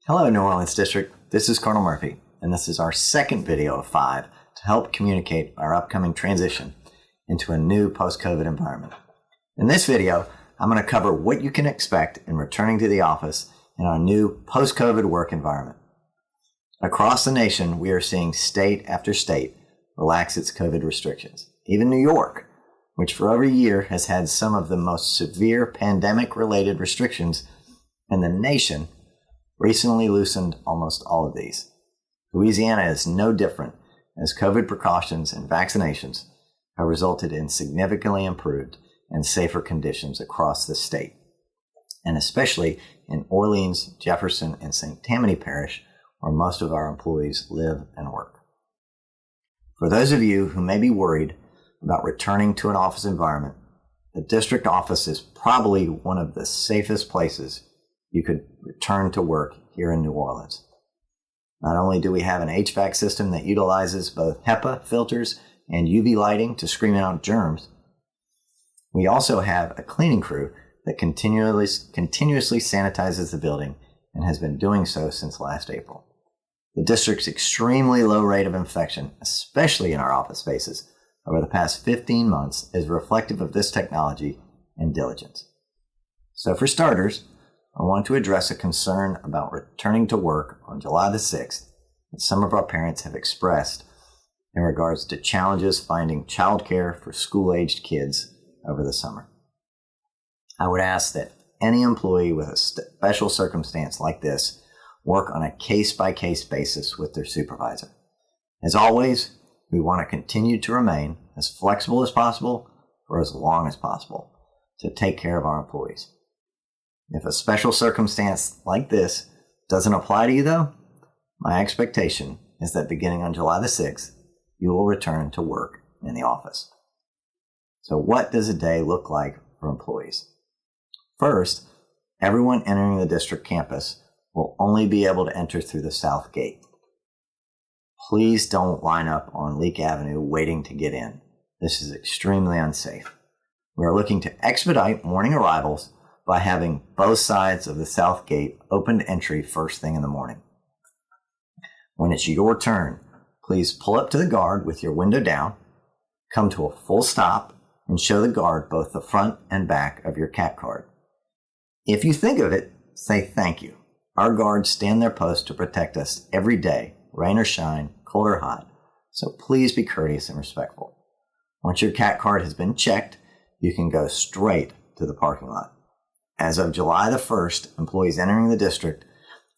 Hello, New Orleans District. This is Colonel Murphy, and this is our second video of 5 to help communicate our upcoming transition into a new post-COVID environment. In this video, I'm going to cover what you can expect in returning to the office in our new post-COVID work environment. Across the nation, we are seeing state after state relax its COVID restrictions. Even New York, which for over a year has had some of the most severe pandemic-related restrictions in the nation, recently loosened almost all of these. Louisiana is no different, as COVID precautions and vaccinations have resulted in significantly improved and safer conditions across the state, and especially in Orleans, Jefferson, and St. Tammany Parish, where most of our employees live and work. For those of you who may be worried about returning to an office environment, the district office is probably one of the safest places you could return to work here in New Orleans. Not only do we have an HVAC system that utilizes both HEPA filters and UV lighting to screen out germs, we also have a cleaning crew that continuously sanitizes the building and has been doing so since last April. The district's extremely low rate of infection, especially in our office spaces, over the past 15 months is reflective of this technology and diligence. So for starters, I want to address a concern about returning to work on July the 6th that some of our parents have expressed in regards to challenges finding childcare for school-aged kids over the summer. I would ask that any employee with a special circumstance like this work on a case-by-case basis with their supervisor. As always, we want to continue to remain as flexible as possible for as long as possible to take care of our employees. If a special circumstance like this doesn't apply to you, though, my expectation is that beginning on July the 6th, you will return to work in the office. So what does a day look like for employees? First, everyone entering the district campus will only be able to enter through the south gate. Please don't line up on Leake Avenue waiting to get in. This is extremely unsafe. We are looking to expedite morning arrivals by having both sides of the south gate open to entry first thing in the morning. When it's your turn, please pull up to the guard with your window down, come to a full stop, and show the guard both the front and back of your CAT card. If you think of it, say thank you. Our guards stand their post to protect us every day, rain or shine, cold or hot, so please be courteous and respectful. Once your CAT card has been checked, you can go straight to the parking lot. As of July the 1st, employees entering the district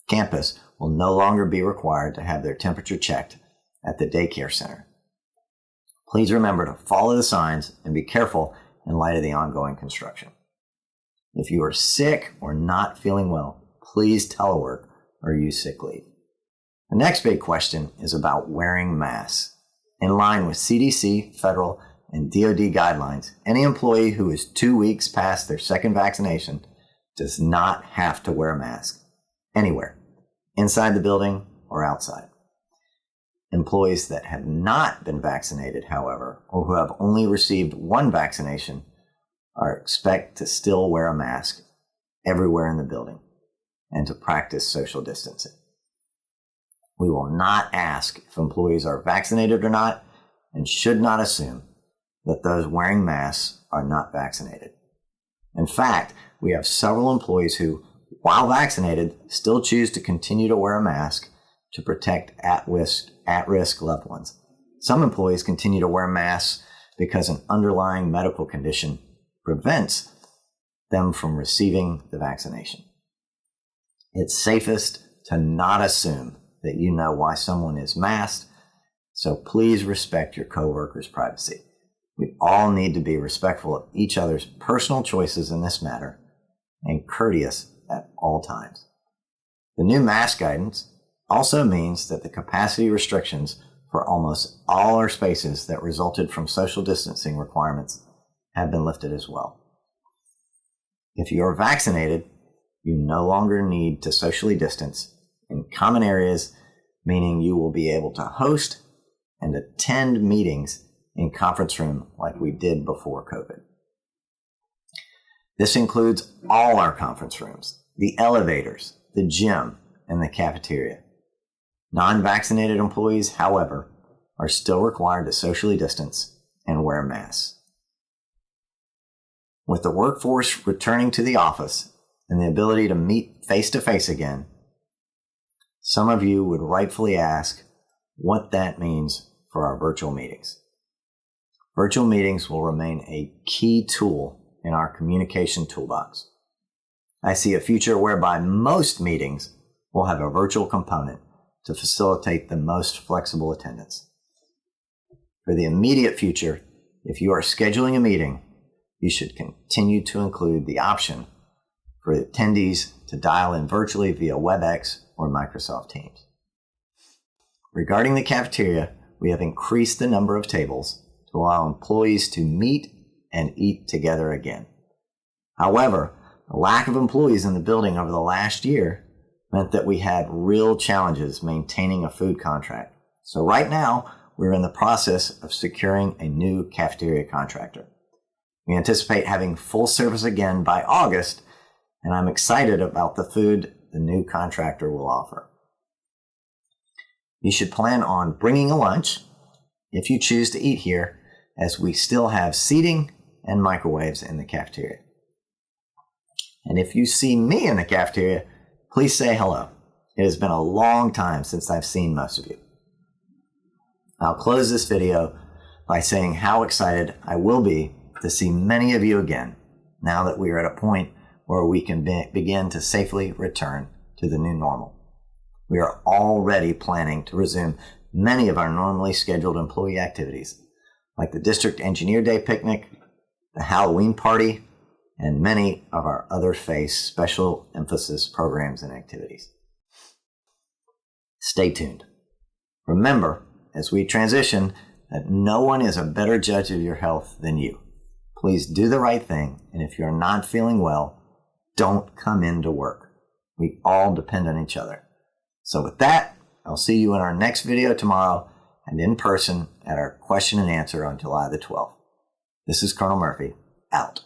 campus will no longer be required to have their temperature checked at the daycare center. Please remember to follow the signs and be careful in light of the ongoing construction. If you are sick or not feeling well, please telework or use sick leave. The next big question is about wearing masks. In line with CDC, federal, and DoD guidelines, any employee who is 2 weeks past their second vaccination does not have to wear a mask anywhere, inside the building or outside. Employees that have not been vaccinated, however, or who have only received one vaccination are expected to still wear a mask everywhere in the building and to practice social distancing. We will not ask if employees are vaccinated or not and should not assume that those wearing masks are not vaccinated. In fact, we have several employees who, while vaccinated, still choose to continue to wear a mask to protect at-risk loved ones. Some employees continue to wear masks because an underlying medical condition prevents them from receiving the vaccination. It's safest to not assume that you know why someone is masked, so please respect your coworkers' privacy. We all need to be respectful of each other's personal choices in this matter and courteous at all times. The new mask guidance also means that the capacity restrictions for almost all our spaces that resulted from social distancing requirements have been lifted as well. If you are vaccinated, you no longer need to socially distance in common areas, meaning you will be able to host and attend meetings in conference room like we did before COVID. This includes all our conference rooms, the elevators, the gym, in the cafeteria. Non-vaccinated employees, however, are still required to socially distance and wear masks. With the workforce returning to the office and the ability to meet face-to-face again, some of you would rightfully ask what that means for our virtual meetings. Virtual meetings will remain a key tool in our communication toolbox. I see a future whereby most meetings will have a virtual component to facilitate the most flexible attendance. For the immediate future, if you are scheduling a meeting, you should continue to include the option for attendees to dial in virtually via WebEx or Microsoft Teams. Regarding the cafeteria, we have increased the number of tables to allow employees to meet and eat together again. However, the lack of employees in the building over the last year meant that we had real challenges maintaining a food contract. So right now, we're in the process of securing a new cafeteria contractor. We anticipate having full service again by August, and I'm excited about the food the new contractor will offer. You should plan on bringing a lunch if you choose to eat here, as we still have seating and microwaves in the cafeteria. And if you see me in the cafeteria, please say hello. It has been a long time since I've seen most of you. I'll close this video by saying how excited I will be to see many of you again, now that we are at a point where we can begin to safely return to the new normal. We are already planning to resume many of our normally scheduled employee activities, like the District Engineer Day picnic, the Halloween party, and many of our other FACE special emphasis programs and activities. Stay tuned. Remember, as we transition, that no one is a better judge of your health than you. Please do the right thing, and if you're not feeling well, don't come into work. We all depend on each other. So with that, I'll see you in our next video tomorrow and in person at our question and answer on July the 12th. This is Colonel Murphy, out.